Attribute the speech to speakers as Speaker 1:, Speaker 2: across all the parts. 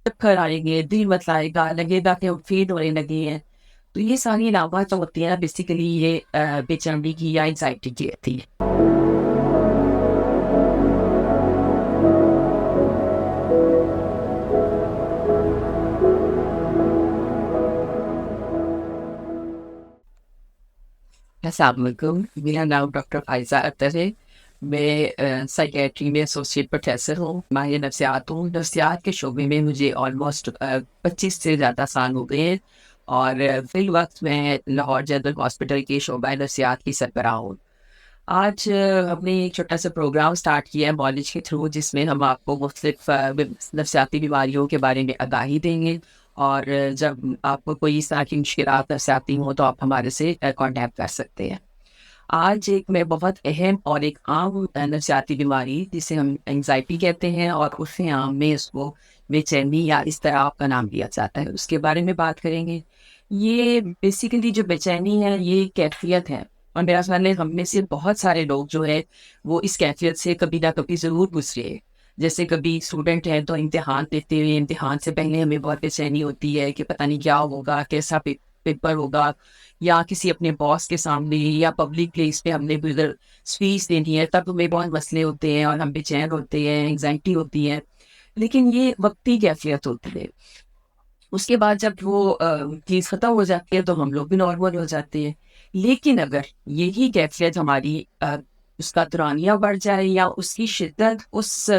Speaker 1: چکر آئیں گے، دل متلائے گا، لگے گا کہ ہم فیڈ ہونے لگے ہیں. تو یہ ساری علامات جو ہوتی ہیں بیسیکلی یہ بے چینی کی یا انزائٹی کی ہوتی ہے. السلام علیکم، میرا نام ڈاکٹر فائزہ اختر ہے. میں سائیکیٹری میں ایسوسیٹ پروفیسر ہوں، ماہر نفسیات ہوں. نفسیات کے شعبے میں مجھے آلموسٹ 25 سے زیادہ سال ہو گئے ہیں، اور فی الوقت میں لاہور جنرل ہاسپٹل کے شعبہ نفسیات کی سربراہ ہوں. آج ہم نے ایک چھوٹا سا پروگرام سٹارٹ کیا ہے مالج کے تھرو، جس میں ہم آپ کو مختلف نفسیاتی بیماریوں کے بارے میں آگاہی دیں گے. اور جب آپ کو کوئی اس طرح کی مشکلات نفسیاتی ہوں تو آپ ہمارے سے کانٹیکٹ کر سکتے ہیں. آج ایک میں بہت اہم اور ایک عام نفسیاتی بیماری جسے ہم انگزائٹی کہتے ہیں، اور اس عام میں اس کو بے چینی یا اضطراب کا نام دیا جاتا ہے، اس کے بارے میں بات کریں گے. یہ بیسیکلی جو بے چینی ہے یہ کیفیت ہے، اور میرا خیال ہے ہم میں سے بہت سارے لوگ جو ہے وہ اس کیفیت سے کبھی نہ کبھی ضرور گزرے ہیں. جیسے کبھی اسٹوڈنٹ ہیں تو امتحان دیتے ہوئے امتحان سے پہلے ہمیں بہت بے چینی ہوتی ہے کہ پتہ نہیں کیا ہوگا، کیسا پیپر ہوگا، یا کسی اپنے باس کے سامنے یا پبلک پلیس پہ ہم نے ادھر اسپیچ دینی ہے، تب ہمیں بہت مسئلے ہوتے ہیں اور ہم بے چین ہوتے ہیں، انگزائٹی ہوتی ہے. لیکن یہ وقتی کیفیت ہوتی ہے. اس کے بعد جب وہ چیز ختم ہو جاتی ہے تو ہم لوگ بھی نارمل ہو جاتے ہیں. لیکن اگر یہی کیفیت ہماری اس کا دورانیہ بڑھ جائے یا اس کی شدت اس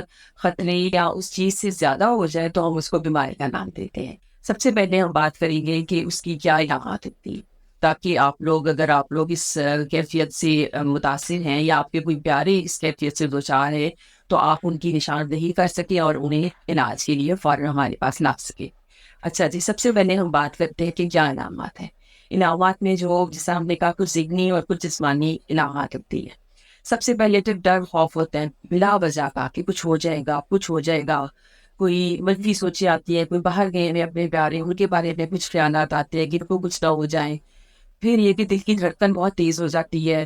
Speaker 1: خطرے یا اس چیز سے زیادہ ہو جائے تو ہم اس کو بیماری کا نام دیتے ہیں. سب سے پہلے ہم بات کریں گے کہ اس کی کیا علامات ہوتی ہیں، تاکہ اگر آپ لوگ اس کیفیت سے متاثر ہیں یا آپ کے کوئی پیارے اس کیفیت سے دوچار ہے تو آپ ان کی نشاندہی کر سکیں اور انہیں علاج کے لیے فوراً ہمارے پاس لا سکیں. اچھا جی، سب سے پہلے ہم بات کرتے ہیں کہ کیا علامات ہیں. علامات میں جو جیسا ہم نے کہا کچھ ذہنی اور کچھ جسمانی علامات ہوتی ہیں. سب سے پہلے تو ڈر خوف ہوتا ہے بلا وجہ کا کہ کچھ ہو جائے گا، کچھ ہو جائے گا. کوئی منفی سوچیں آتی ہے، کوئی باہر گئے ہیں اپنے پیارے، ان کے بارے میں کچھ خیالات آتے ہیں کہ ان کو کچھ نہ ہو جائیں. پھر یہ کہ دل کی دھڑکن بہت تیز ہو جاتی ہے،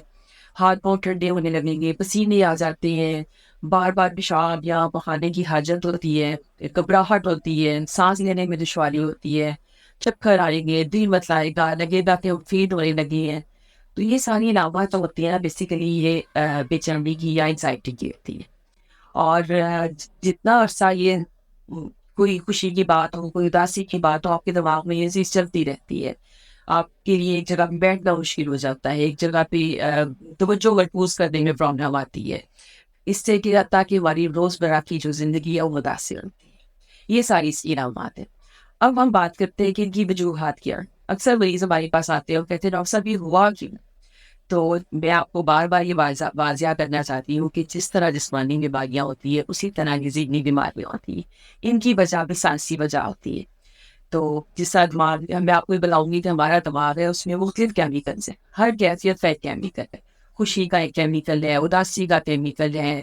Speaker 1: ہاتھ پاؤں ٹھنڈے ہونے لگیں گے، پسینے آ جاتے ہیں، بار بار پیشاب یا پخانے کی حاجت ہوتی ہے، گھبراہٹ ہوتی ہے، سانس لینے میں دشواری ہوتی ہے، چکر آئیں گے، دل متلائے گا، لگے گا کہ ہم فیڈ ہونے لگے ہیں. تو یہ ساری علامات ہوتی ہیں بیسیکلی یہ بے چینی کی یا انزائٹی کی ہوتی ہے. اور جتنا عرصہ یہ کوئی خوشی کی بات ہو، کوئی اداسی کی بات ہو، آپ کے دماغ میں یہ چیز چلتی رہتی ہے. آپ کے لیے ایک جگہ پہ بیٹھنا مشکل ہو جاتا ہے، ایک جگہ پہ توجہ مرکوز کرنے میں پرابلم آتی ہے. اس سے کیا جاتا ہے کہ ہماری روزمرہ کی جو زندگی ہے وہ متاثر ہوتی ہے. یہ ساری علامات ہیں. اب ہم بات کرتے ہیں کہ ان کی وجوہات کیا ہیں. اکثر مریض ہمارے پاس آتے ہیں اور کہتے ہیں ڈاکٹر صاحب یہ ہوا کیوں؟ تو میں آپ کو بار بار یہ واضح کرنا چاہتی ہوں کہ جس طرح جسمانی بیماریاں ہوتی ہیں اسی طرح کی ذہنی بیماریاں ہوتی ہیں. ان کی وجہ بھی سائنسی وجہ ہوتی ہے. تو جس طرح دماغ میں آپ کو بتاؤں گی کہ ہمارا دماغ ہے، اس میں مختلف کیمیکلز ہیں، ہر کیفیت کا ایک کیمیکل ہے. خوشی کا ایک کیمیکل ہے، اداسی کا کیمیکل ہے،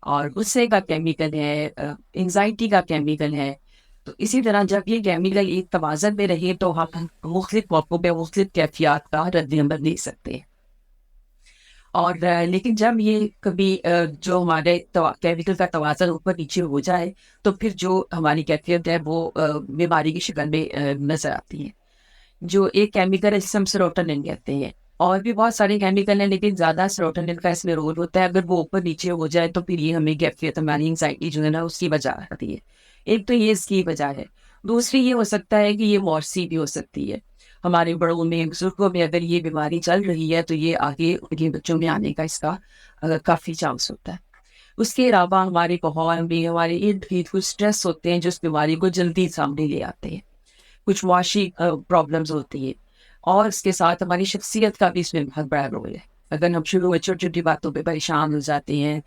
Speaker 1: اور غصے کا کیمیکل ہے، انگزائٹی کا کیمیکل ہے. تو اسی طرح جب یہ کیمیکل ایک توازن میں رہے تو ہم مختلف موقعوں پہ مختلف کیفیات کا رد عمل دے سکتے ہیں. اور لیکن جب یہ کبھی جو ہمارے کیمیکل کا توازن اوپر نیچے ہو جائے تو پھر جو ہماری کیفیت ہے وہ بیماری کی شکل میں نظر آتی ہے. جو ایک کیمیکل ہے جسے ہم سیروٹونن کہتے ہیں، اور بھی بہت سارے کیمیکل ہیں لیکن زیادہ سیروٹونن کا اس میں رول ہوتا ہے. اگر وہ اوپر نیچے ہو جائے تو پھر یہ ہمیں کیفیت، ہماری انگزائٹی جو ہے نا اس کی وجہ آتی ہے. ایک تو یہ اس کی وجہ ہے. دوسری یہ ہو سکتا ہے کہ یہ موروثی بھی ہو سکتی ہے. ہمارے بڑوں میں، بزرگوں میں اگر یہ بیماری چل رہی ہے تو یہ آگے ان کے بچوں میں آنے کا اس کا کافی چانس ہوتا ہے. اس کے علاوہ ہمارے ماحول میں، ہمارے ارد گرد کچھ اسٹریس ہوتے ہیں جو اس بیماری کو جلدی سامنے لے آتے ہیں. کچھ معاشی پرابلمز ہوتی ہیں، اور اس کے ساتھ ہماری شخصیت کا بھی اس میں بہت بڑا رول ہے. اگر ہم شروع میں چھوٹی چھوٹی باتوں پہ پریشان ہو جاتے ہیں،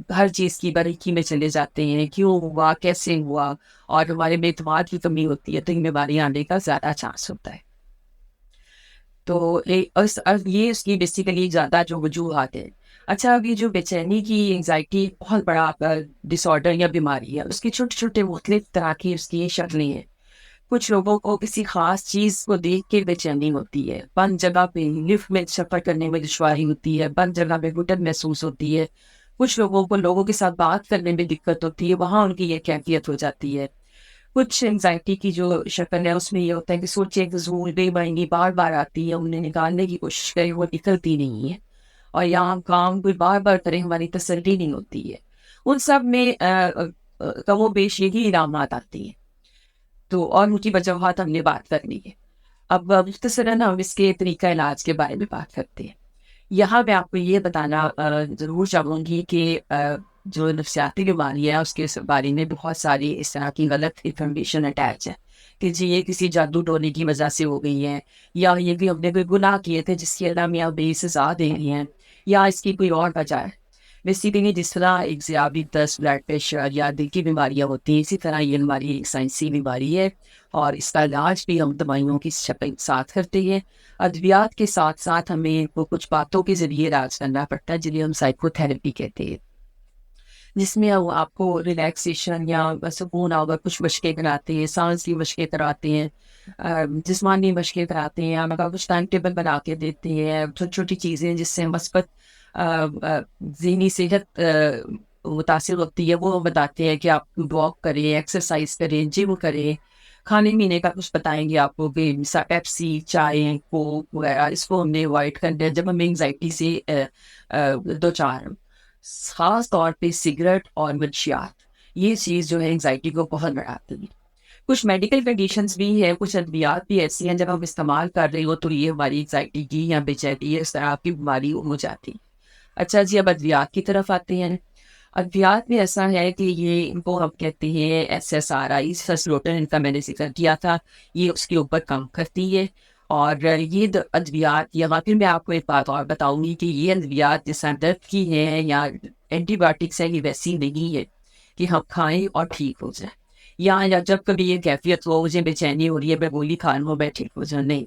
Speaker 1: ہر چیز کی باریکی میں چلے جاتے ہیں، کیوں ہوا، کیسے ہوا، اور ہمارے میں اعتماد کی کمی ہوتی ہے تو ان بیماریاں آنے کا زیادہ چانس ہوتا ہے. تو یہ اس کی بیسیکلی زیادہ جو وجوہات ہیں. اچھا، اب یہ جو بے چینی کی انگزائٹی بہت بڑا ڈس آرڈر یا بیماری ہے. اس کی چھوٹے چھوٹے مختلف طرح کی اس کی شکلیں ہیں. کچھ لوگوں کو کسی خاص چیز کو دیکھ کے بے چینی ہوتی ہے، بند جگہ پہ لفٹ میں سفر کرنے میں دشواری ہوتی ہے، بند جگہ پہ گھٹن محسوس ہوتی ہے. کچھ لوگوں کو لوگوں کے ساتھ بات کرنے میں دقت ہوتی ہے، وہاں ان کی یہ کیفیت ہو جاتی ہے. کچھ انگزائٹی کی جو شکل ہے اس میں یہ ہوتا ہے کہ سوچیں کہ ضرور بے معنی بار بار آتی ہے، انہیں نکالنے کی کوشش کریں، وہ نکلتی نہیں ہے، اور یہاں ہم کام کوئی بار بار کریں ہماری تسلی نہیں ہوتی ہے. ان سب میں کم و بیش یہی علامات آتی ہیں. تو اور ان کی وجوہات ہم نے بات کرنی ہے. اب مختصراً ہم اس کے طریقہ علاج کے بارے میں بات کرتے ہیں. یہاں میں آپ کو یہ بتانا ضرور چاہوں گی کہ جو نفسیاتی بیماری ہے اس کے بارے میں بہت ساری اس طرح کی غلط انفارمیشن اٹیچ ہے کہ جی یہ کسی جادو ٹونے کی وجہ سے ہو گئی ہے، یا یہ بھی ہم نے کوئی گناہ کیے تھے جس کی اللہ میاں بے سزا دے رہی ہیں، یا اس کی کوئی اور وجہ ہے. بیسیکلی جس طرح ایک ذیابیطس، بلڈ پریشر یا دل کی بیماریاں ہوتی ہیں، اسی طرح یہ بیماری ایک سائنسی بیماری ہے، اور اس کا علاج بھی ہم دوائیوں کی شکل کے ساتھ کرتے ہیں. ادویات کے ساتھ ساتھ ہمیں وہ کچھ باتوں کے ذریعے علاج کرنا پڑتا ہے جنہیں ہم سائیکو تھراپی کہتے ہیں، جس میں ہم آپ کو ریلیکسیشن یا سکون اور کچھ مشقیں کراتے ہیں، سانس کی مشقیں کراتے ہیں، جسمانی مشقیں کراتے ہیں، ہم آپ کچھ ٹائم ٹیبل بنا کے دیتے ہیں، چھوٹی چھوٹی چیزیں جس سے مثبت ذہنی صحت متاثر ہوتی ہے وہ بتاتے ہیں کہ آپ واک کریں، ایکسرسائز کریں، جم کریں. کھانے پینے کا کچھ بتائیں گے آپ کو کہ پیپسی، چائے، کوک وغیرہ اس کو ہم نے اوائڈ کرنا ہے جب ہمیں انگزائٹی سے دو چار. خاص طور پہ سگریٹ اور منشیات، یہ چیز جو ہے انگزائٹی کو بہت بڑھاتی ہے. کچھ میڈیکل کنڈیشنز بھی ہیں، کچھ ادویات بھی ایسی ہیں جب ہم استعمال کر رہے ہو تو یہ ہماری انگزائٹی کی یا بے چینی اس طرح کی بیماری ہو جاتی. اچھا جی، اب ادویات کی طرف آتے ہیں. ادویات میں ایسا ہے کہ یہ ان کو ہم کہتے ہیں SSRI، سسلوٹن، ان کا میں نے ذکر کیا تھا، یہ اس کے اوپر کام کرتی ہے. اور یہ ادویات، یہاں پھر میں آپ کو ایک بات اور بتاؤں گی کہ یہ ادویات جس طرح درد کی ہیں یا اینٹی بایوٹکس ہے، یہ ویسی نہیں ہے کہ ہم کھائیں اور ٹھیک ہو جائیں، یا جب کبھی یہ کیفیت ہو، مجھے بے چینی ہو رہی ہے، میں گولی کھا لوں میں ٹھیک ہو جاؤں، نہیں.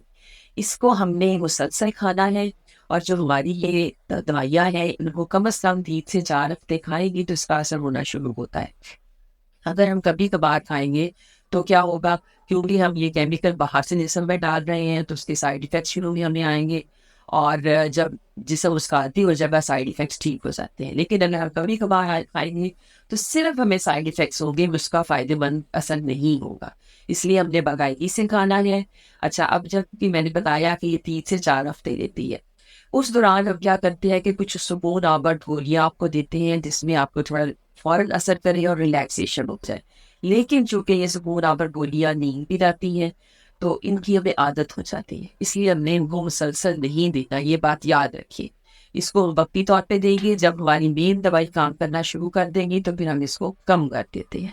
Speaker 1: اس کو ہم نے مسلسل کھانا ہے، اور جو ہماری یہ دوائیاں ہیں ان کو کم از کم 3 سے 4 ہفتے کھائیں گی تو اس کا اثر ہونا شروع ہوتا ہے. اگر ہم کبھی کبھار کھائیں گے تو کیا ہوگا، کیونکہ ہم یہ کیمیکل باہر سے جسم میں ڈال رہے ہیں تو اس کے سائیڈ ایفیکٹس شروع میں ہمیں آئیں گے، اور جب جسم اس کا عادی ہو جائے گا سائیڈ ایفیکٹس ٹھیک ہو جاتے ہیں. لیکن اگر ہم کبھی کبھار کھائیں گے تو صرف ہمیں سائیڈ ایفیکٹس ہوں گے، اس کا فائدے مند اثر نہیں ہوگا. اس لیے ہم نے باقاعدگی سے کھانا ہے. اچھا، اب جب کہ میں نے بتایا کہ یہ 3 سے 4 ہفتے لیتی ہے، اس دوران ہم کیا کرتے ہیں کہ کچھ سکون آباد گولیاں آپ کو دیتے ہیں جس میں آپ کو تھوڑا فوراً اثر کرے اور ریلیکسیشن ہو جائے. لیکن چونکہ یہ سکون آباد گولیاں نیند بھی جاتی ہیں تو ان کی ہمیں عادت ہو جاتی ہے، اس لیے ہم نے ان کو مسلسل نہیں دیتا. یہ بات یاد رکھیے، اس کو وقتی طور پہ دیں گے، جب ہماری مین دوائی کام کرنا شروع کر دیں گی تو پھر ہم اس کو کم کر دیتے ہیں.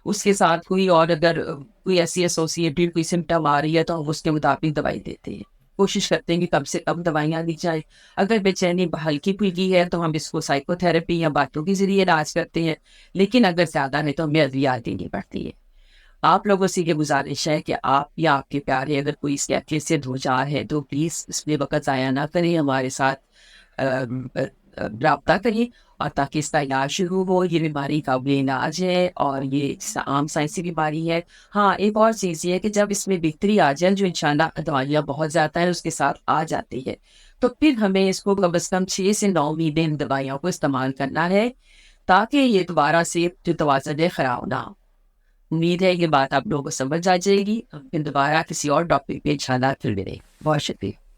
Speaker 1: اس کے ساتھ کوئی اور اگر کوئی ایسی ایسوسیٹیڈ کوئی سمٹم آ رہی ہے تو ہم اس کے مطابق دوائی دیتے ہیں، کوشش کرتے ہیں کہ کم سے کم دوائیاں دی جائیں. اگر بے چینی ہلکی پھلکی ہے تو ہم اس کو سائیکو تھراپی یا باتوں کے ذریعے علاج کرتے ہیں، لیکن اگر زیادہ ہے تو ہمیں ادویات دینی پڑتی ہے. آپ لوگوں سے یہ گزارش ہے کہ آپ یا آپ کے پیارے اگر کوئی اس کیفیت سے دوچار ہے تو پلیز اس میں وقت ضائع نہ کریں، ہمارے ساتھ رابطہ کریں، اور تاکہ اس کا علاج شروع ہو. یہ بیماری قابل علاج ہے اور یہ عام سائنسی بیماری ہے. ہاں، ایک اور چیز یہ ہے کہ جب اس میں بہتری آ جائے، جو انشاءاللہ دوائیاں بہت زیادہ ہے اس کے ساتھ آ جاتی ہے، تو پھر ہمیں اس کو کم از کم 6 سے 9 مہینے ان دوائیوں کو استعمال کرنا ہے تاکہ یہ دوبارہ سے جو توازن خراب نہ ہو. امید ہے یہ بات آپ لوگوں کو سمجھ آ جائے گی. ہم پھر دوبارہ کسی اور ٹاپک پہ انشاءاللہ پھر ملیں. بہت شکریہ.